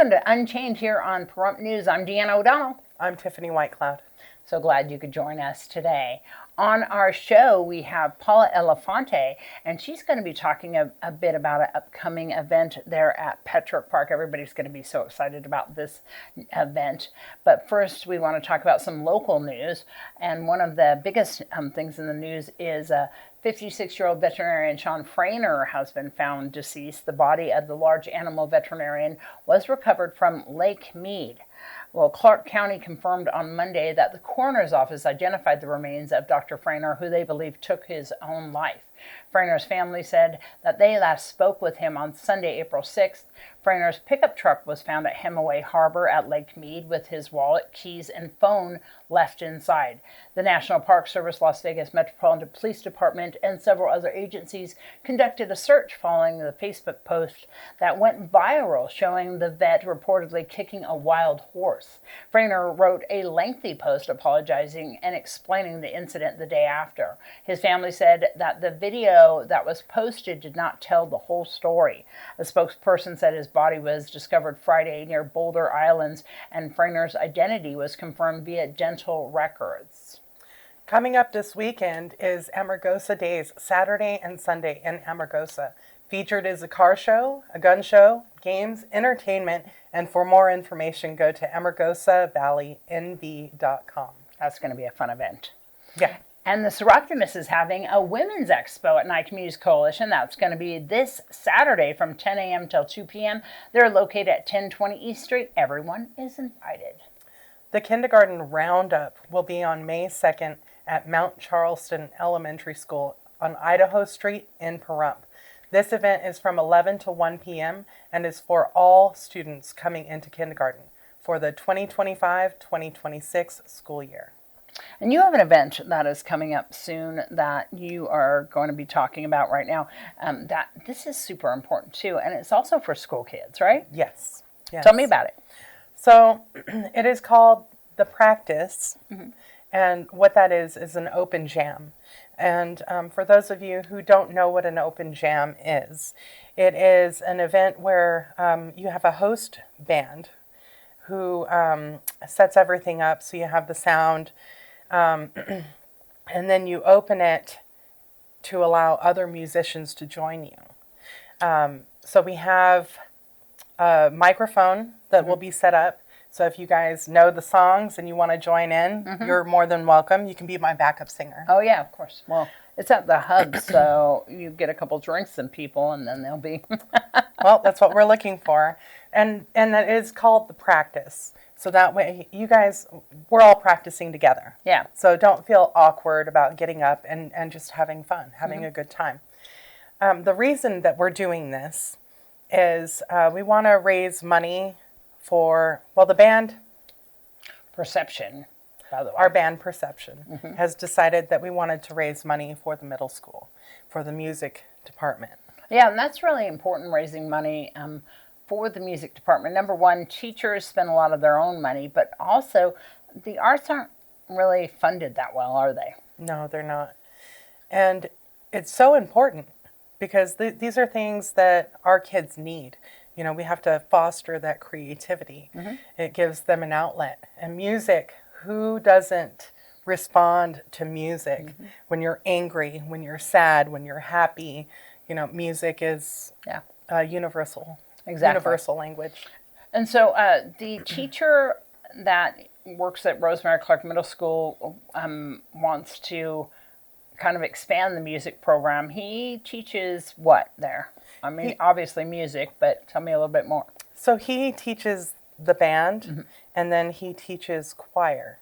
Welcome to Unchained here on Pahrump News. I'm Deanna O'Donnell. I'm Tiffany Whitecloud. So glad you could join us today. On our show, we have Paula Elefante, and she's going to be talking a bit about an upcoming event there at Petrock Park. Everybody's going to be so excited about this event. But first, we want to talk about some local news. And one of the biggest things in the news is 56-year-old veterinarian Sean Frainer has been found deceased. The body of the large animal veterinarian was recovered from Lake Mead. Well, Clark County confirmed on Monday that the coroner's office identified the remains of Dr. Frainer, who they believe took his own life. Frainer's family said that they last spoke with him on Sunday, April 6th. Frainer's pickup truck was found at Hemaway Harbor at Lake Mead with his wallet, keys, and phone left inside. The National Park Service, Las Vegas Metropolitan Police Department, and several other agencies conducted a search following the Facebook post that went viral showing the vet reportedly kicking a wild horse. Frainer wrote a lengthy post apologizing and explaining the incident the day after. His family said that the video that was posted did not tell the whole story. A spokesperson said his body was discovered Friday near Boulder Islands, and Frainer's identity was confirmed via dental records. Coming up this weekend is Amargosa Days, Saturday and Sunday in Amargosa. Featured is a car show, a gun show, games, entertainment, and for more information, go to amargosavalleyNV.com. That's going to be a fun event. Yeah. And the Seroptimus is having a women's expo at Night Communities Coalition. That's going to be this Saturday from 10 a.m. till 2 p.m. They're located at 1020 East Street. Everyone is invited. The kindergarten roundup will be on May 2nd at Mount Charleston Elementary School on Idaho Street in Pahrump. This event is from 11 to 1 p.m. and is for all students coming into kindergarten for the 2025-2026 school year. And you have an event that is coming up soon that you are going to be talking about right now. That this is super important too, and it's also for school kids, right? Yes. Tell me about it. So it is called The Practice, and what that is an open jam. And for those of you who don't know what an open jam is, it is an event where you have a host band who sets everything up, so you have the sound, and then you open it to allow other musicians to join you. So we have a microphone that will be set up. So if you guys know the songs and you want to join in, you're more than welcome. You can be my backup singer. Oh, yeah, of course. Well, it's at the hub, so you get a couple drinks and people, and then they'll be... Well, that's what we're looking for. And that is called The Practice. So that way, you guys, we're all practicing together. Yeah. So don't feel awkward about getting up and just having fun, having a good time. The reason that we're doing this is we want to raise money for, well, the band... Perception, by the way. Our band Perception has decided that we wanted to raise money for the middle school, for the music department. Yeah, and that's really important, raising money for the music department. Number one, teachers spend a lot of their own money, but also the arts aren't really funded that well, are they? No, they're not. And it's so important because these are things that our kids need. You know, we have to foster that creativity. It gives them an outlet. And music, who doesn't respond to music when you're angry, when you're sad, when you're happy? You know, music is a universal language. And so the teacher that works at Rosemary Clark Middle School wants to kind of expand the music program. He teaches what there? I mean, obviously music, but tell me a little bit more. So he teaches the band, and then he teaches choir.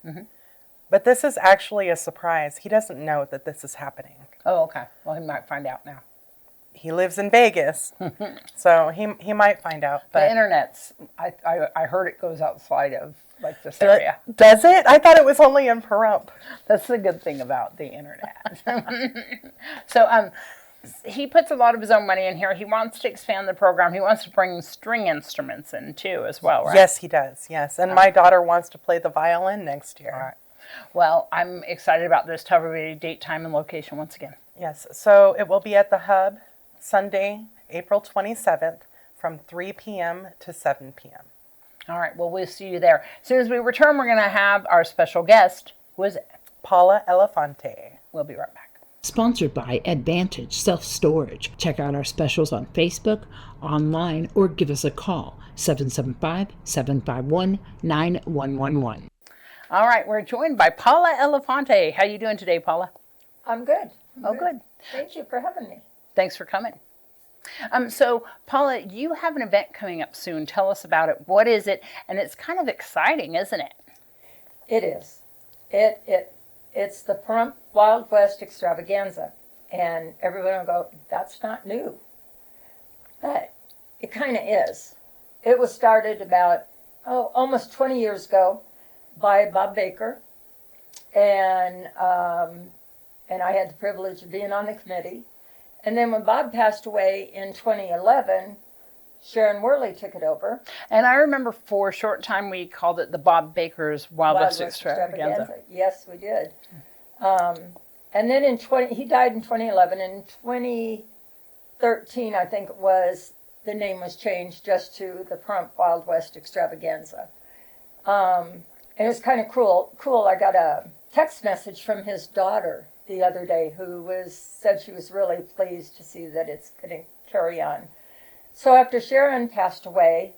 But this is actually a surprise. He doesn't know that this is happening. Oh, okay. Well, he might find out now. He lives in Vegas, so he might find out. But the internet's, I heard it goes outside of like this area. Does it? I thought it was only in Pahrump. That's the good thing about the internet. So he puts a lot of his own money in here. He wants to expand the program. He wants to bring string instruments in too as well, right? Yes, he does. Yes, and my daughter wants to play the violin next year. All right. Well, I'm excited about this. Tell everybody date, time, and location once again. Yes, so it will be at the Hub Sunday, April 27th from 3 p.m. to 7 p.m. All right, well, we'll see you there. As soon as we return, we're going to have our special guest. Who is it? Paula Elefante. We'll be right back. Sponsored by Advantage Self-Storage. Check out our specials on Facebook, online, or give us a call, 775-751-9111. All right, we're joined by Paula Elefante. How you doing today, Paula? I'm good. Good. Thank you for having me. Thanks for coming. So, Paula, you have an event coming up soon. Tell us about it. What is it? And it's kind of exciting, isn't it? It is. It's the Pahrump Wild West Extravaganza. And everyone will go, that's not new. But it kind of is. It was started about, almost 20 years ago by Bob Baker. And I had the privilege of being on the committee. And then when Bob passed away in 2011, Sharon Worley took it over. And I remember for a short time we called it the Bob Baker's Wild West Extravaganza. Yes, we did. And then he died in 2011. In 2013, I think it was, the name was changed just to the Pahrump Wild West Extravaganza. And it was kind of cool. I got a text message from his daughter the other day who said she was really pleased to see that it's going to carry on. So after Sharon passed away,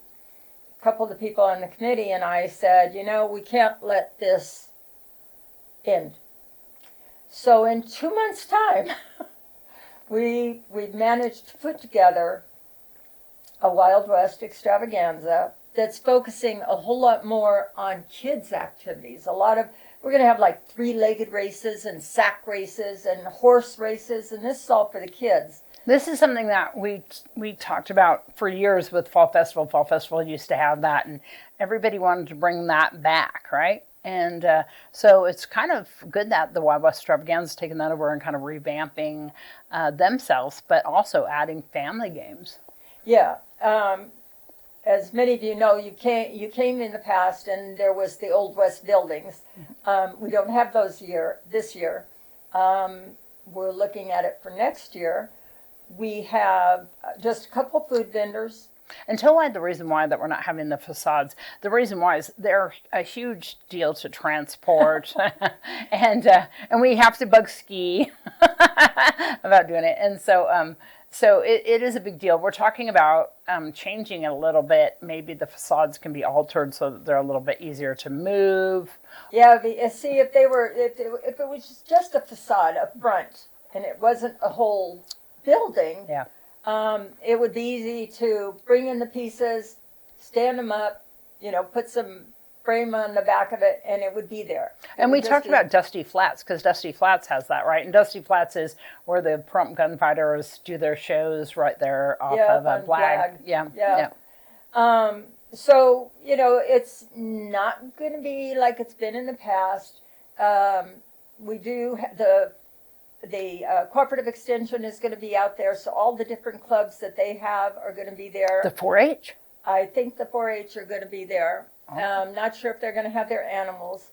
a couple of the people on the committee and I said, we can't let this end. So in 2 months' time, we managed to put together a Wild West Extravaganza that's focusing a whole lot more on kids' activities. We're going to have like 3-legged races and sack races and horse races, and this is all for the kids. This is something that we talked about for years with Fall Festival. Fall Festival used to have that, and everybody wanted to bring that back, right? And so it's kind of good that the Wild West Extravaganza is taking that over and kind of revamping themselves, but also adding family games. Yeah. As many of you know, you came in the past, and there was the Old West buildings. We don't have those this year. We're looking at it for next year. We have just a couple food vendors. And tell why the reason why that we're not having the facades. The reason why is they're a huge deal to transport, and we have to bug ski about doing it. And so it is a big deal. We're talking about changing it a little bit. Maybe the facades can be altered so that they're a little bit easier to move. Yeah, see, if it was just a facade up front and it wasn't a whole building, yeah, it would be easy to bring in the pieces, stand them up, put some frame on the back of it, and it would be there. And we talked about Dusty Flats, because Dusty Flats has that, right? And Dusty Flats is where the Pahrump Gunfighters do their shows right there off of a Blag. Yeah. So, it's not going to be like it's been in the past. We do the cooperative extension is going to be out there, so all the different clubs that they have are going to be there. The 4-H? I think the 4-H are going to be there. Not sure if they're going to have their animals.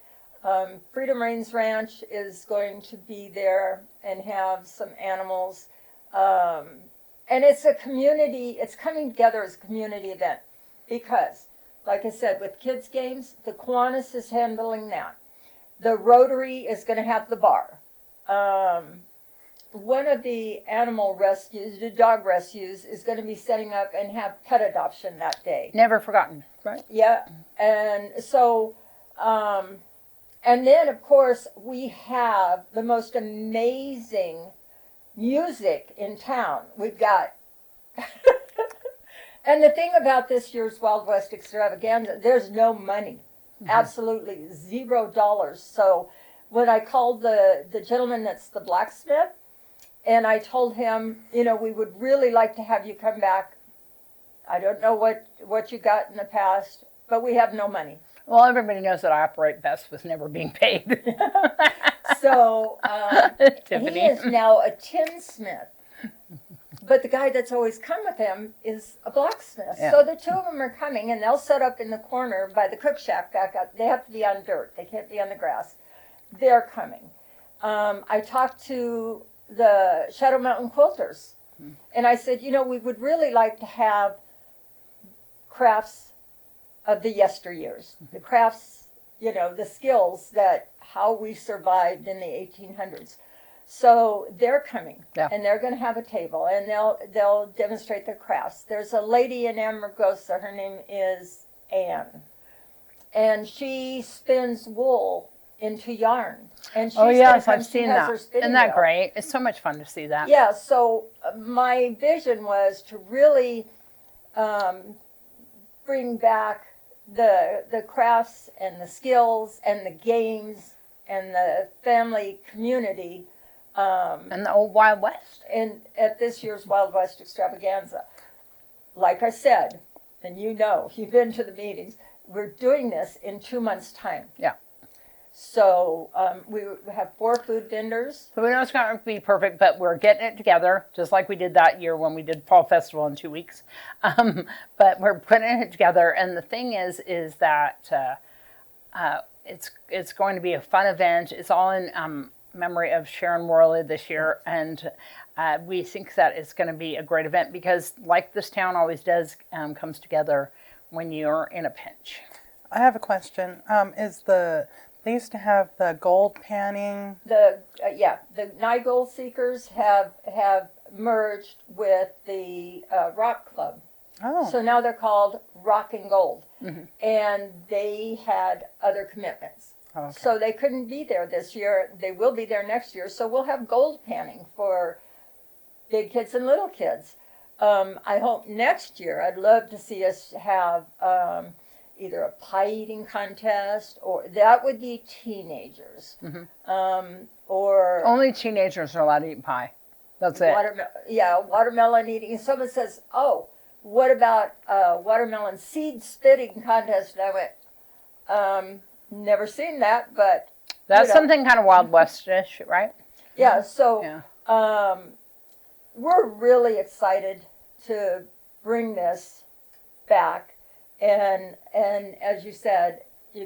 Freedom Reigns Ranch is going to be there and have some animals. And it's coming together as a community event because, like I said, with kids' games, the Kiwanis is handling that. The Rotary is going to have the bar. One of the the dog rescues, is going to be setting up and have pet adoption that day. Never forgotten, right? Yeah. And so, and then, of course, we have the most amazing music in town. We've got, and the thing about this year's Wild West Extravaganza, there's no money. Mm-hmm. Absolutely $0. So when I called the gentleman that's the blacksmith, and I told him, we would really like to have you come back. I don't know what you got in the past, but we have no money. Well, everybody knows that I operate best with never being paid. So Tiffany. He is now a tinsmith. But the guy that's always come with him is a blacksmith. Yeah. So the two of them are coming, and they'll set up in the corner by the cook shack back up. They have to be on dirt. They can't be on the grass. They're coming. I talked to the Shadow Mountain Quilters, and I said, we would really like to have crafts of the yesteryears, the crafts, the skills that how we survived in the 1800s. So they're coming, and they're going to have a table, and they'll demonstrate their crafts. There's a lady in Amargosa. Her name is Anne, and she spins wool into yarn. And oh yes, I've seen that. Isn't that great? It's so much fun to see that. Yeah. So my vision was to really bring back the crafts and the skills and the games and the family community. And the old Wild West. And at this year's Wild West extravaganza, like I said, and you've been to the meetings, we're doing this in 2 months' time. Yeah. So we have 4 food vendors. So we know it's not going to be perfect, but we're getting it together, just like we did that year when we did Fall Festival in 2 weeks. But we're putting it together, and the thing is that it's going to be a fun event. It's all in memory of Sharon Worley this year, and we think that it's going to be a great event because, like this town always does, comes together when you're in a pinch. I have a question. They used to have the gold panning. The Nye Gold Seekers have merged with the Rock Club. Oh. So now they're called Rock and Gold, and they had other commitments. Oh, okay. So they couldn't be there this year. They will be there next year. So we'll have gold panning for big kids and little kids. I hope next year, I'd love to see us have either a pie eating contest, or that would be teenagers. Or only teenagers are allowed to eat pie. That's it. Watermelon eating. And someone says, oh, what about watermelon seed spitting contest? And I went, never seen that, but that's something kind of Wild West-ish, right? Yeah. So we're really excited to bring this back, and as you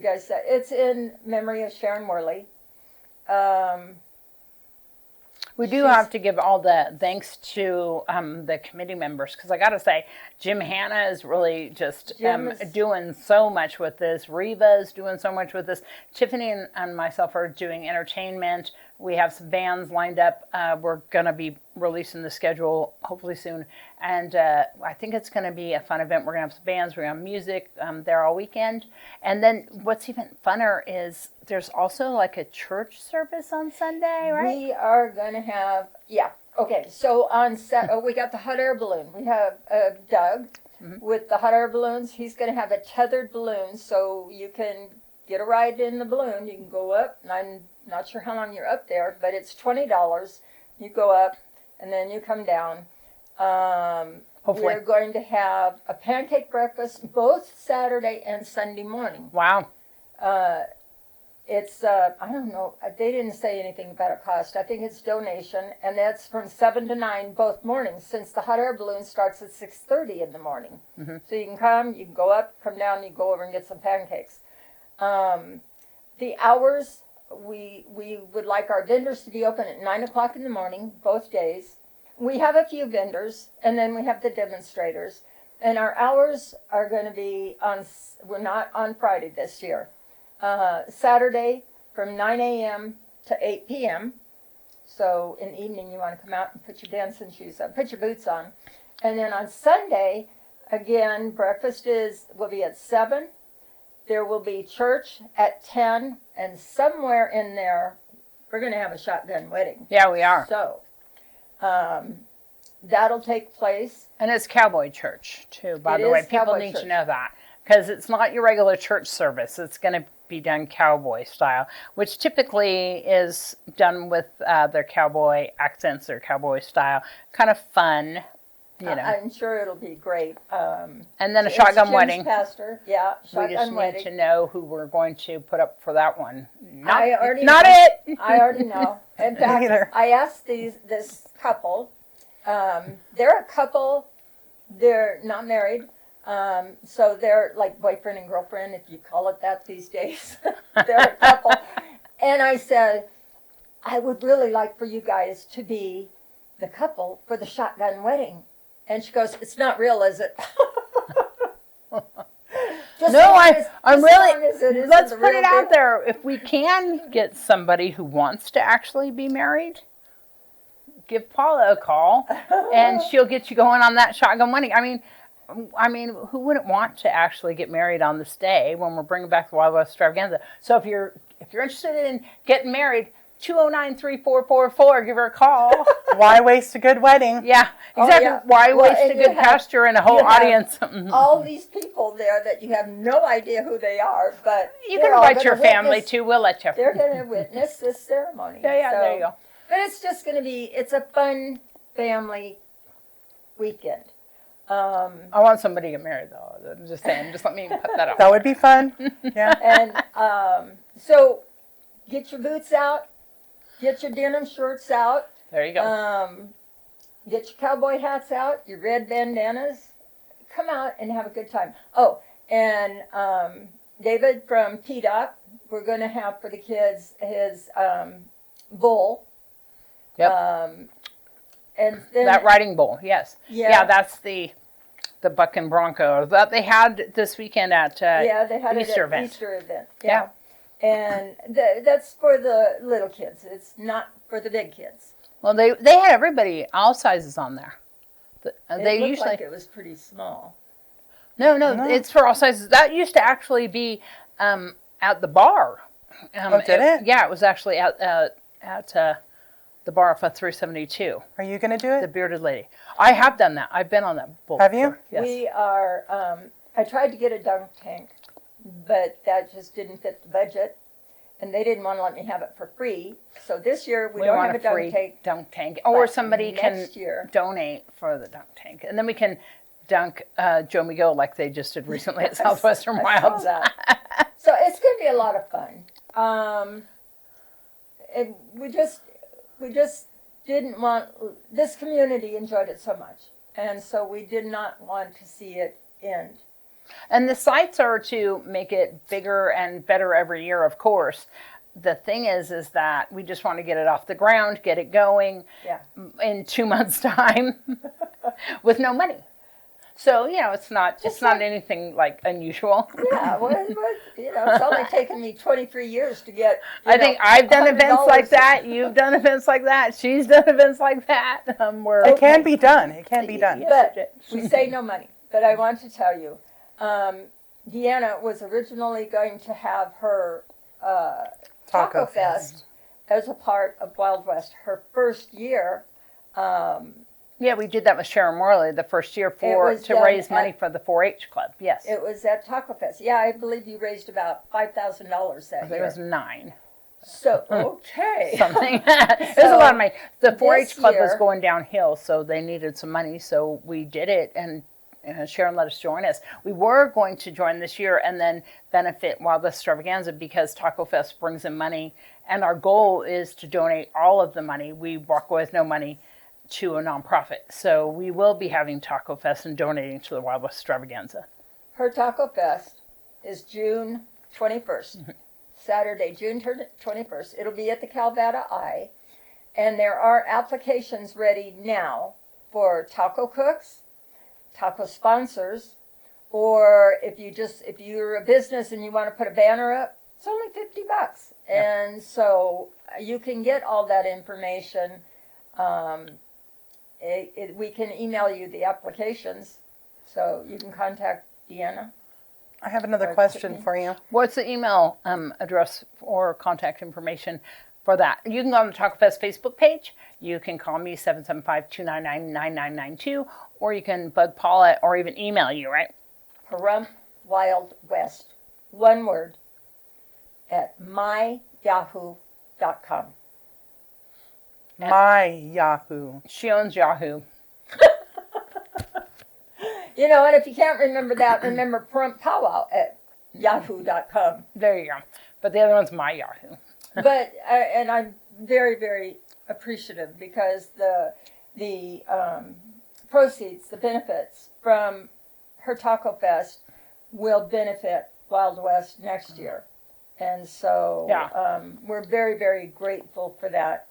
guys said, it's in memory of Sharon Worley. We do have to give all the thanks to the committee members, because I got to say, Jim Hanna is really just doing so much with this. Reva is doing so much with this. Tiffany and myself are doing entertainment. We have some bands lined up. We're going to be releasing the schedule hopefully soon. And I think it's going to be a fun event. We're going to have some bands. We're going to have music there all weekend. And then what's even funner is there's also like a church service on Sunday, right? We are going to have, okay. So on we got the hot air balloon. We have Doug with the hot air balloons. He's going to have a tethered balloon, so you can get a ride in the balloon. You can go up, and I'm not sure how long you're up there, but it's $20. You go up, and then you come down. Hopefully. We're going to have a pancake breakfast both Saturday and Sunday morning. Wow. It's, I don't know, they didn't say anything about a cost. I think it's donation, and that's from 7 to 9 both mornings, since the hot air balloon starts at 6:30 in the morning. So you can come, you can go up, come down, you go over and get some pancakes. The hours, we would like our vendors to be open at 9 o'clock in the morning, both days. We have a few vendors, and then we have the demonstrators. And our hours are going to be we're not on Friday this year. Saturday from 9 a.m. to 8 p.m. So in the evening you want to come out and put your dancing shoes on, put your boots on. And then on Sunday, again, breakfast will be at 7. There will be church at 10. And somewhere in there, we're going to have a shotgun wedding. Yeah, we are. So that'll take place. And it's Cowboy Church, too, by the way. People need to know that. Because it's not your regular church service. It's going to be done cowboy style, which typically is done with their cowboy accents or cowboy style. Kind of fun, you know. I'm sure it'll be great. And then a shotgun wedding. Pastor, shotgun we just wedding. need to know who we're going to put up for that one. I already know. In fact, I asked this couple. They're a couple. They're not married. So they're like boyfriend and girlfriend, if you call it that these days. They're a couple. And I said, I would really like for you guys to be the couple for the shotgun wedding. And she goes, it's not real, is it? I'm really. Let's Let's put it out there. If we can get somebody who wants to actually be married, give Paula a call, and she'll get you going on that shotgun wedding. I mean, who wouldn't want to actually get married on this day when we're bringing back the Wild West Extravaganza? So if you're interested in getting married, 209-3444, give her a call. Why waste a good wedding? Yeah, exactly. Why waste a good have, pasture and a whole audience? All these people there that you have no idea who they are, but you can invite your family too. We'll let you. They're going to witness this ceremony. Yeah, there you go. But it's just going to be, it's a fun family weekend. I want somebody to get married, though. I'm just saying. Just let me put that up. That would be fun. Yeah. And so get your boots out. Get your denim shorts out. There you go. Get your cowboy hats out, your red bandanas. Come out and have a good time. Oh, and David from PDOT, we're going to have for the kids his bull. Yep. And then, that riding bull, yes. Yeah. That's the Bucking Bronco that they had this weekend at they had Easter it event. Easter event. Yeah. And that's for the little kids. It's not for the big kids. Well, they had everybody, all sizes on there. They It looked usually like it was pretty small. no, it's for all sizes. That used to actually be at the bar. Did it? Yeah, it was actually at the bar off of 372. Are you going to do The it? bearded lady. I have done that. I've been on that bull. Have you? before. Yes. We are, I tried to get a dunk tank, but that just didn't fit the budget. And they didn't want to let me have it for free. So this year we don't want have a free dunk tank. Or but somebody can next year. donate for the dunk tank. And then we can dunk Joe Miguel like they just did recently at Southwestern I saw Wilds. that. So it's going to be a lot of fun. And we just didn't want, this community enjoyed it so much. And so we did not want to see it end. And the sites are to make it bigger and better every year, of course. The thing is that we just want to get it off the ground, get it going in 2 months' time with no money. So, it's not anything like unusual. Yeah, it's only taken me 23 years to get. I think I've done events like $100. that. You've done events like that. She's done events like that. It can be done. It can be done. But we say no money. But I want to tell you, Deanna was originally going to have her Taco Fest as a part of Wild West. Her first year. Yeah, we did that with Sharon Morley the first year to raise money for the 4-H club. Yes, it was at Taco Fest. Yeah, I believe you raised about $5,000 that year. It was 9. So okay, something. It was a lot of money. The 4-H club was year- going downhill, so they needed some money. So we did it, and Sharon let us join us. We were going to join this year and then benefit Wild West Extravaganza because Taco Fest brings in money, and our goal is to donate all of the money. We walk away with no money to a nonprofit. So we will be having Taco Fest and donating to the Wild West Extravaganza. Her Taco Fest is June 21st, Saturday, June 21st. It'll be at the Calvada Eye, and there are applications ready now for taco cooks, taco sponsors, or if you're a business and you want to put a banner up, it's only $50. And so you can get all that information. We can email you the applications, so you can contact Deanna. I have another question for you. What's the email address or contact information for that? You can go on the Taco Fest Facebook page. You can call me 775-299-9992, or you can bug Paula or even email you, right? Pahrump Wild West, one word, at myyahoo.com. My Yahoo. She owns Yahoo. And if you can't remember that, remember Pahrump Powwow at yahoo.com. There you go. But the other one's my Yahoo. But and I'm very, very appreciative because the proceeds, the benefits from her Taco Fest will benefit Wild West next year, and so we're very, very grateful for that.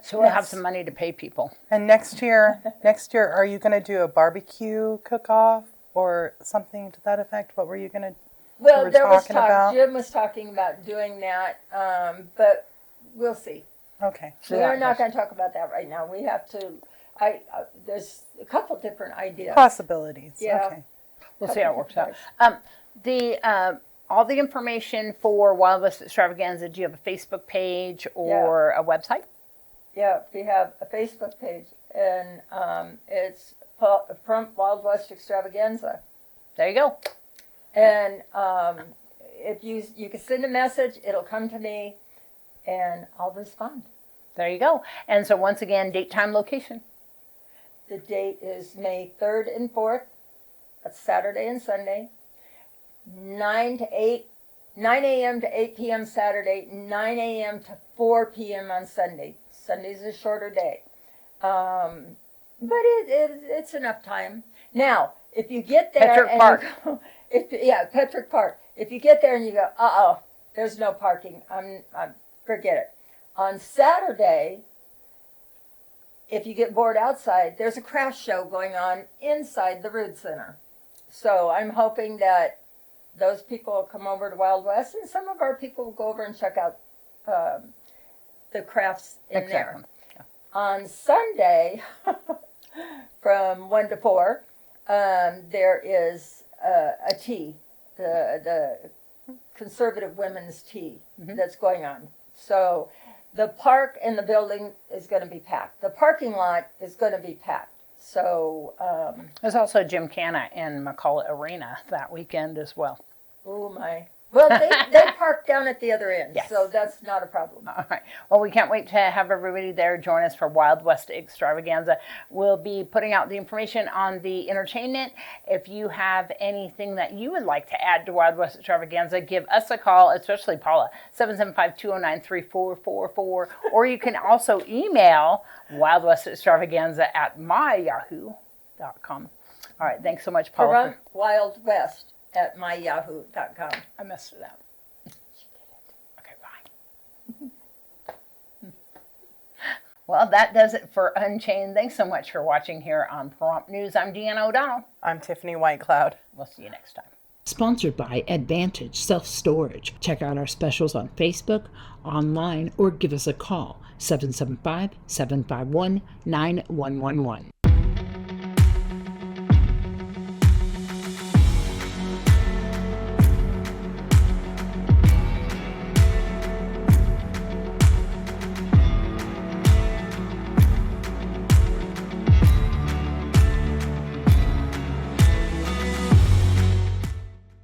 So we'll have some money to pay people. And next year, are you going to do a barbecue cook-off or something to that effect? What were you going to? Well, were there was talking talk. about? Jim was talking about doing that, but we'll see. Okay. We're not going to talk about that right now. We have to. There's a couple different ideas. Possibilities. Yeah. Okay. We'll see how it works out. All the information for Wild West Extravaganza, do you have a Facebook page or a website? Yeah, we have a Facebook page, and it's Pahrump Wild West Extravaganza. There you go. And if you can send a message, it'll come to me, and I'll respond. There you go. And so once again, date, time, location. The date is May 3rd and 4th. That's Saturday and Sunday. 9 a.m. to 8 p.m. Saturday, 9 a.m. to 4 p.m. on Sunday. Sunday's a shorter day. But it's enough time. Now, if you get there Petrick Park. Petrick Park. If you get there and you go, there's no parking, forget it. On Saturday, if you get bored outside, there's a craft show going on inside the Rood Center. So I'm hoping that those people will come over to Wild West, and some of our people will go over and check out the crafts in there. Yeah. On Sunday, from 1 to 4, there is a tea, the conservative women's tea that's going on. So the park and the building is going to be packed. The parking lot is going to be packed. So There's also Gymkhana in McCullough Arena that weekend as well. oh my. Well, they park down at the other end, Yes. so that's not a problem. All right. Well, we can't wait to have everybody there join us for Wild West Extravaganza. We'll be putting out the information on the entertainment. If you have anything that you would like to add to Wild West Extravaganza, give us a call, especially Paula, 775-209-3444. Or you can also email wildwestextravaganza@myyahoo.com. All right. Thanks so much, Paula. Pahrump Wild West at myyahoo.com. I messed it up. Okay, bye. Well, that does it for Unchained. Thanks so much for watching here on Pahrump News. I'm Deanna O'Donnell. I'm Tiffany Whitecloud. We'll see you next time. Sponsored by Advantage Self Storage. Check out our specials on Facebook, online, or give us a call, 775-751-9111.